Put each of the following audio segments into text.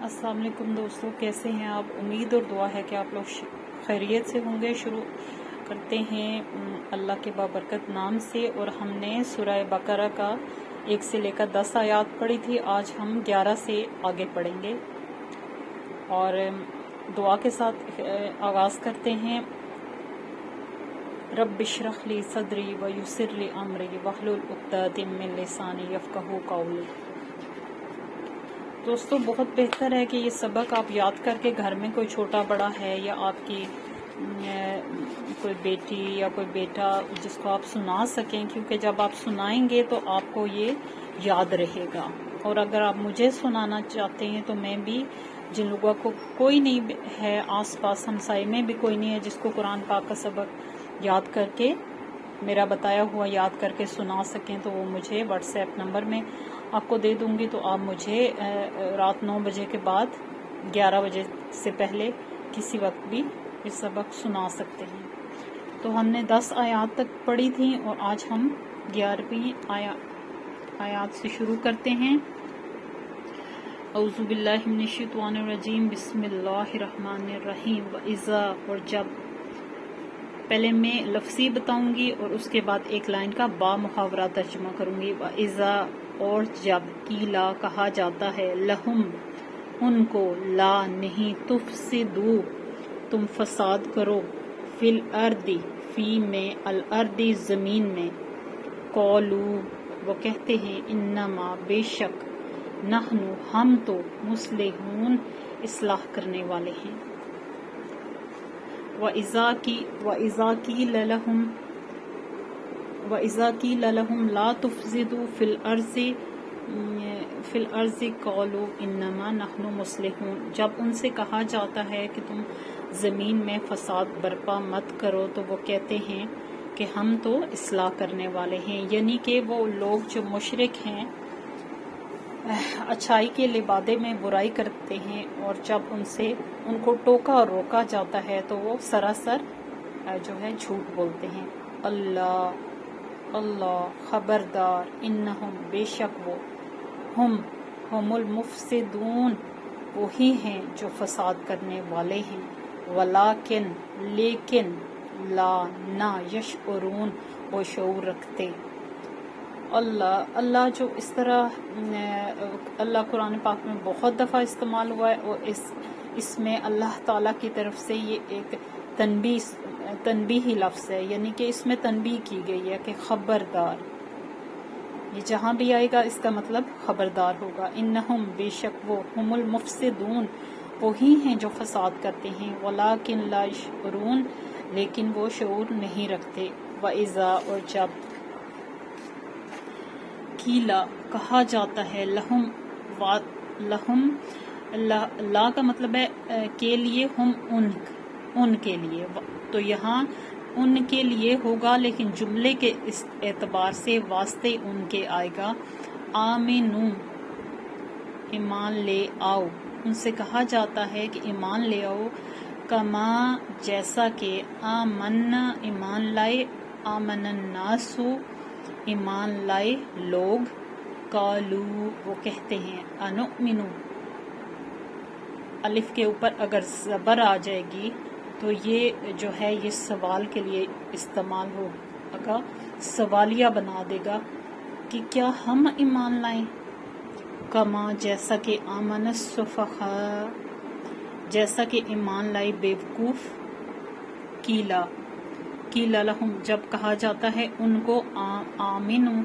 अस्सलाम वालेकुम दोस्तों, कैसे हैं आप। उम्मीद और दुआ है कि आप लोग खैरियत से होंगे। शुरू करते हैं अल्लाह के बाबरकत नाम से। और हमने सूरह बकरा का 1 से लेकर 10 आयात पढ़ी थी। आज हम 11 से आगे पढ़ेंगे और दुआ के साथ आगाज़ करते हैं। रब्बि इश्रह ली सदरी व यस्सिर ली अमरी वहलुल उक़दतम मिन लिसानी यफ़क़हू क़ौली। दोस्तों, बहुत बेहतर है कि ये सबक आप याद करके घर में कोई छोटा बड़ा है या आपकी कोई बेटी या कोई बेटा जिसको आप सुना सकें, क्योंकि जब आप सुनाएंगे तो आपको ये याद रहेगा। और अगर आप मुझे सुनाना चाहते हैं तो मैं भी, जिन लोगों को कोई नहीं है आसपास हमसाए में भी कोई नहीं है जिसको कुरान पाक का सबक याद करके मेरा बताया हुआ याद करके सुना सकें, तो वो मुझे व्हाट्सएप नंबर में आपको दे दूंगी। तो आप मुझे रात 9 बजे के बाद 11 बजे से पहले किसी वक्त भी ये सबक सुना सकते हैं। तो हमने 10 आयात तक पढ़ी थी और आज हम 11वीं आयात से शुरू करते हैं। औज़ु बिल्लाहि मिनश शैतानिर रजीम, बिस्मिल्लाहिर रहमानिर रहीम। व इज़ा, और जब, पहले मैं लफ्ज़ी बताऊंगी और उसके बाद एक लाइन का बा मुहावरा तर्जुमा करूंगी। व इज़ा, और जब, कीला, कहा जाता है, लहुम, उनको, ला, नहीं, तुफ़सिदू, तुम फसाद करो, फिल अर्दी, फी में, अल अर्दी, ज़मीन में, कौलू, वो कहते हैं, इन्नमा, बेशक, नहनु, हम तो, मुस्लिहून, इस्लाह करने वाले हैं। व इज़ा की ललहुम ला तुफ़सिदू फिल अर्ज़ि क़ालू इन्नमा नहनु मुस्लिहून। जब उनसे कहा जाता है कि तुम ज़मीन में फसाद बर्पा मत करो, तो वो कहते हैं कि हम तो इस्लाह करने वाले हैं। यानी कि वो लोग जो मुशरिक हैं, अच्छाई के लिबादे में बुराई करते हैं, और जब उनको टोका और रोका जाता है तो वो सरासर जो है झूठ बोलते हैं। अल्लाह खबरदार, इन्नहुम, बेशक वो, हुमुल मुफ़सिदून, वही हैं जो फसाद करने वाले हैं। वलाकिन, लेकिन, ला, ना, यशउरून, वो शऊर रखते। अल्लाह जो इस तरह अल्लाह कुरान पाक में बहुत दफ़ा इस्तेमाल हुआ है, और इसमें अल्लाह ताला की तरफ से ये एक तनबीही लफ्ज़ है, यानी कि इसमें तनबीह की गई है कि खबरदार। ये जहाँ भी आएगा इसका मतलब खबरदार होगा। इन्नहुम, बेशक वो, हुमुल मुफ़सिदून, वही हैं जो फसाद करते हैं। वलाकिन ला यशउरून, लेकिन वो शऊर नहीं रखते। व इज़ा, और जब, कीला, कहा जाता है, लहुम, ला का मतलब है के लिए, हम, उनके लिए, तो यहाँ उनके लिए होगा, लेकिन जुमले के इस एतबार से वास्ते उनके आएगा। आमिनू, ईमान ले आओ। उनसे कहा जाता है कि ईमान ले आओ, कमा, जैसा कि, आमन्ना, ईमान लाए, आमनन्नासु, ईमान लाए लोग, कालू, वो कहते हैं, अनुमिनु, अलिफ के ऊपर अगर ज़बर आ जाएगी तो ये जो है ये सवाल के लिए इस्तेमाल होगा, सवालिया बना देगा कि क्या हम ईमान लाएं। कमा, जैसा कि, आमन सुफ़हा, जैसा कि ईमान लाए बेवकूफ़। कीला लहुम, जब कहा जाता है उनको, आमिनु,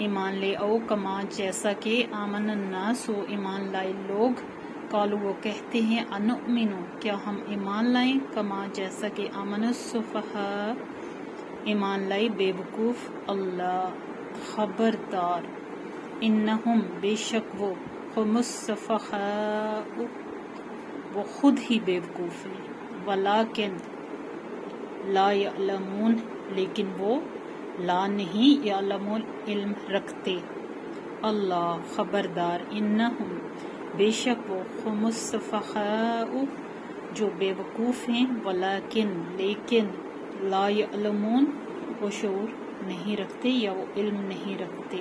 ईमान ले आओ, कमा, जैसा कि, आमन अन्नासु, ईमान लाए लोग, कालू, वो कहते हैं, अनुमिनु, क्या हम ईमान लाएं, कमा, जैसा कि, आमन सुफ़हा, ईमान लाए बेवकूफ़। अल्लाह, खबरदार, इन्नहुम, बेशक वो, हुमुस सुफ़हा, वो खुद ही बेवकूफ़ हैं। वलाकिन, ला यअलमून, लेकिन वो, ला नहीं, यअलमून, इल्म रखते। अल्लाह, खबरदार, इन्नहुम, बेशक वो, हुमुस सुफ़हा, जो बेवकूफ़ हैं। वलाकिन, लेकिन, ला यअलमून, वो शऊर नहीं रखते या वो इल्म नहीं रखते।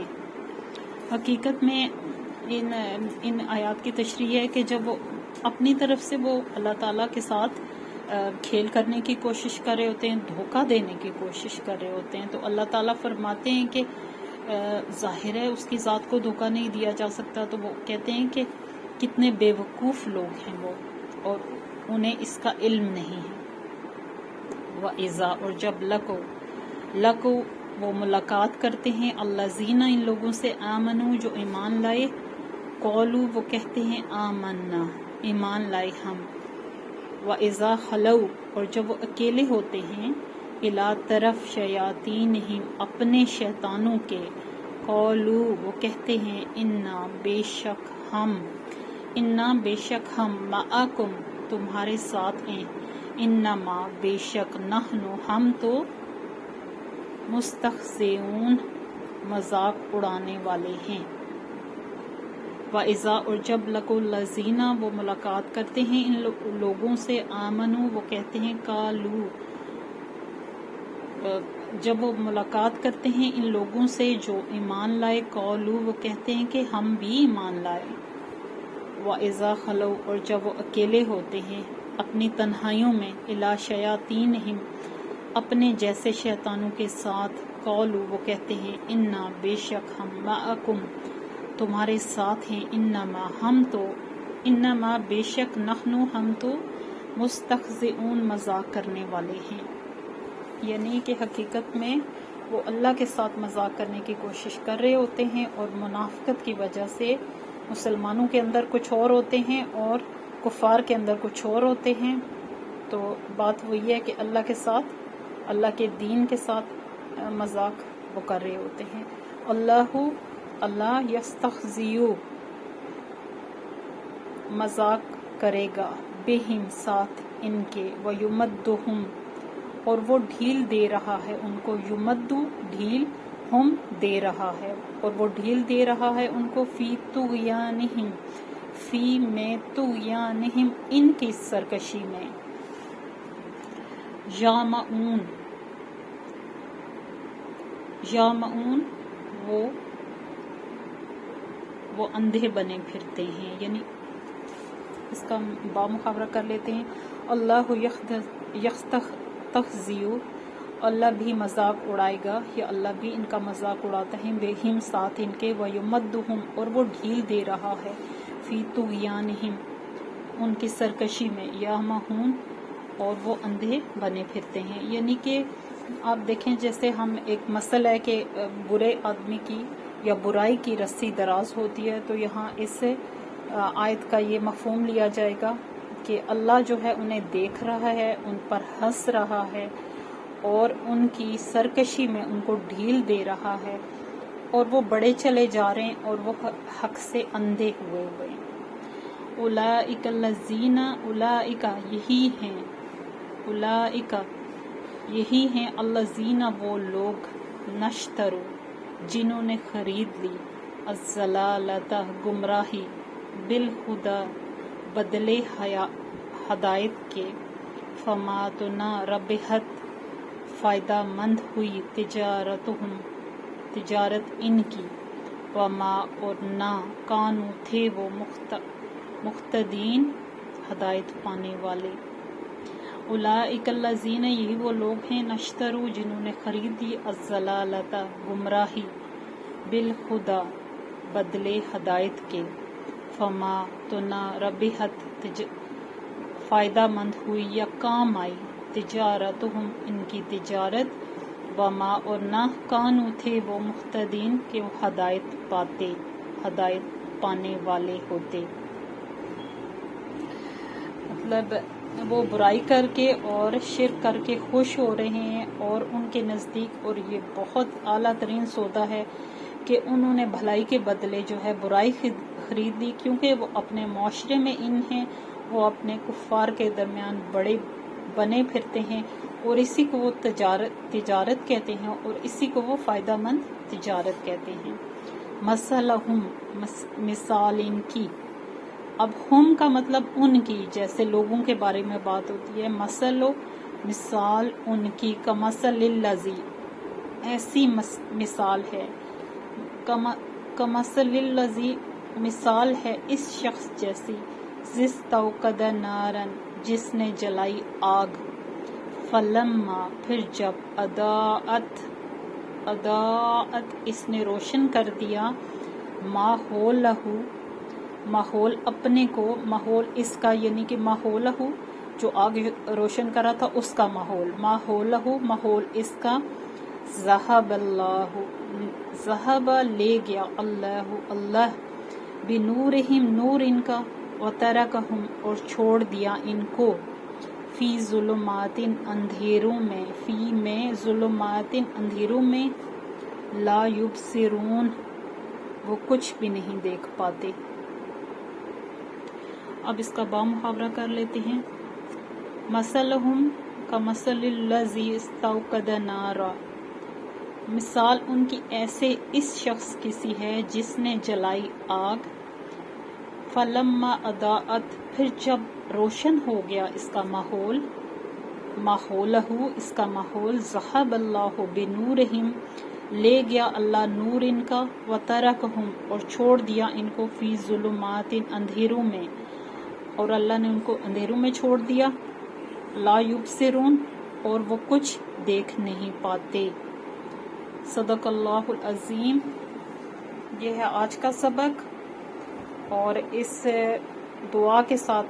हकीकत में इन आयात की तशरीह है कि जब वो اپنی طرف سے وہ اللہ تعالیٰ کے ساتھ کھیل کرنے کی کوشش کر رہے ہوتے ہیں، دھوکہ دینے کی کوشش کر رہے ہوتے ہیں. تو اللہ تعالیٰ فرماتے ہیں کہ ظاہر ہے اس کی ذات کو دھوکہ نہیں دیا جا سکتا. تو وہ کہتے ہیں کہ کتنے بے وقوف لوگ ہیں وہ، اور انہیں اس کا علم نہیں ہے. وَإِذَا اور جب لَقُوا وہ ملاقات کرتے ہیں، الذین ان لوگوں سے، آمنوا جو ایمان لائے، قولوا وہ کہتے ہیں آمنا ایمان لائے ہم. وَإِذَا خَلَوْا اور جب وہ اکیلے ہوتے ہیں، إِلَىٰ طرف شیاطینہم اپنے شیطانوں کے، قولوا وہ کہتے ہیں انا بے شک ہم معکم تمہارے ساتھ ہیں، انما بے شک نحن ہم تو مستہزئون مذاق اڑانے والے ہیں. وَإِذَا اور جب لَقُوا الَّذِينَ وہ ملاقات کرتے ہیں ان لوگوں سے، آمنوا وہ کہتے ہیں، قالوا جب وہ ملاقات کرتے ہیں ان لوگوں سے جو ایمان لائے، قالوا وہ کہتے ہیں کہ ہم بھی ایمان لائے. وَإِذَا خَلَوْا اور جب وہ اکیلے ہوتے ہیں اپنی تنہائیوں میں، إِلَىٰ شَيَاطِینِہِمْ اپنے جیسے شیطانوں کے ساتھ، قالوا وہ کہتے ہیں انا بے شک ہم معکم تمہارے ساتھ ہیں، انما بے شک نحن ہم تو مستہزئون مذاق کرنے والے ہیں. یعنی کہ حقیقت میں وہ اللہ کے ساتھ مذاق کرنے کی کوشش کر رہے ہوتے ہیں، اور منافقت کی وجہ سے مسلمانوں کے اندر کچھ اور ہوتے ہیں اور کفار کے اندر کچھ اور ہوتے ہیں. تو بات وہی ہے کہ اللہ کے ساتھ، اللہ کے دین کے ساتھ مذاق وہ کر رہے ہوتے ہیں. اللہ یستہزئ مذاق کرے گا، بہم ساتھ ان کے، ویمدہم اور وہ ڈھیل دے رہا ہے ان کو، یمدو ڈھیل، ہم دے رہا ہے اور وہ ڈھیل دے رہا ہے ان کو، فی طغیانہم فی میں طغیانہم ان کی سرکشی میں. یامعون وہ اندھے بنے پھرتے ہیں. یعنی اس کا با محاورہ کر لیتے ہیں. اللہ یستہزئ اللہ بھی مذاق اڑائے گا، یا اللہ بھی ان کا مذاق اڑاتا ہے، بہم ساتھ ان کے، ویمدہم اور وہ ڈھیل دے رہا ہے، فی طغیانہم ان کی سرکشی میں، یامعون اور وہ اندھے بنے پھرتے ہیں. یعنی کہ آپ دیکھیں جیسے ہم ایک مسئلہ ہے کہ برے آدمی کی یا برائی کی رسی دراز ہوتی ہے، تو یہاں اس آیت کا یہ مفہوم لیا جائے گا کہ اللہ جو ہے انہیں دیکھ رہا ہے، ان پر ہنس رہا ہے اور ان کی سرکشی میں ان کو ڈھیل دے رہا ہے، اور وہ بڑے چلے جا رہے ہیں اور وہ حق سے اندھے ہوئے ہیں. اولئک الذین اولئک یہی ہیں الذین وہ لوگ، نشترو جنہوں نے خرید لی، الضلالۃ گمراہی، بالہدی بدلے ہدایت کے، فما تو نہ ربحت فائدہ مند ہوئی، تجارت ان کی، وما اور نہ کانو تھے وہ مقتدین ہدایت پانے والے. اولئک الذین یہی وہ لوگ ہیں، نشترو جنہوں نے خرید لی، الضلالۃ گمراہی، بالہدی بدلے ہدایت کے، فما تو نہ ربحت فائدہ مند ہوئی یا کام آئی، تجارتہم ان کی تجارت، وما اور نہ کانو تھے وہ مقتدین کہ وہ ہدایت پانے والے ہوتے. مطلب وہ برائی کر کے اور شرک کر کے خوش ہو رہے ہیں، اور ان کے نزدیک، اور یہ بہت اعلیٰ ترین سودا ہے کہ انہوں نے بھلائی کے بدلے جو ہے برائی خرید لی، کیونکہ وہ اپنے معاشرے میں ان ہیں، وہ اپنے کفار کے درمیان بڑے بنے پھرتے ہیں، اور اسی کو وہ تجارت کہتے ہیں، اور اسی کو وہ فائدہ مند تجارت کہتے ہیں. مثلہم مثال ان کی، اب ہم کا مطلب ان کی، جیسے لوگوں کے بارے میں بات ہوتی ہے، مثال ان کی، کمثل الذی ایسی مثال ہے، کمثل الذی مثال ہے اس شخص جیسی، ज़िस्तौक़द नारन, जिसने जलाई आग, फलम्मा, फिर जब, अदाअत इसने रोशन कर दिया, माहौलहु, माहौल अपने को, माहौल इसका यानी कि माहौलहु जो आग रोशन करा था उसका माहौल, माहौलहु माहौल इसका, ज़हबल्लाहु, ज़हब ले गया, अल्लाहु अल्लाह, बिनूरिहिम नूर इनका, व तरकहुम और छोड़ दिया इनको, फी ज़ुलुमातिन अंधेरों में, फी में, ज़ुलुमातिन अंधेरों में, ला युबसिरून वो कुछ भी नहीं देख पाते। अब इसका बा मुहावरा कर लेते हैं। मसलहुम का मसलिल्लज़ी इस्तौक़द नारा, मिसाल उनकी ऐसे इस शख्स की सी है जिसने जलाई आग, फलम्मा अदाअत, फिर जब रोशन हो गया इसका माहौल, माहौलहु इसका माहौल, ज़हबल्लाहु बिनूरिहिम ले गया अल्लाह नूर इनका, व तरकहुम और छोड़ दिया इनको, फी ज़ुलुमातिन अंधेरों में, और अल्लाह ने उनको अंधेरों में छोड़ दिया, ला युबसिरून और वो कुछ देख नहीं पाते। सदक़ल्लाहुल अज़ीम। ये है आज का सबक, और इस दुआ के साथ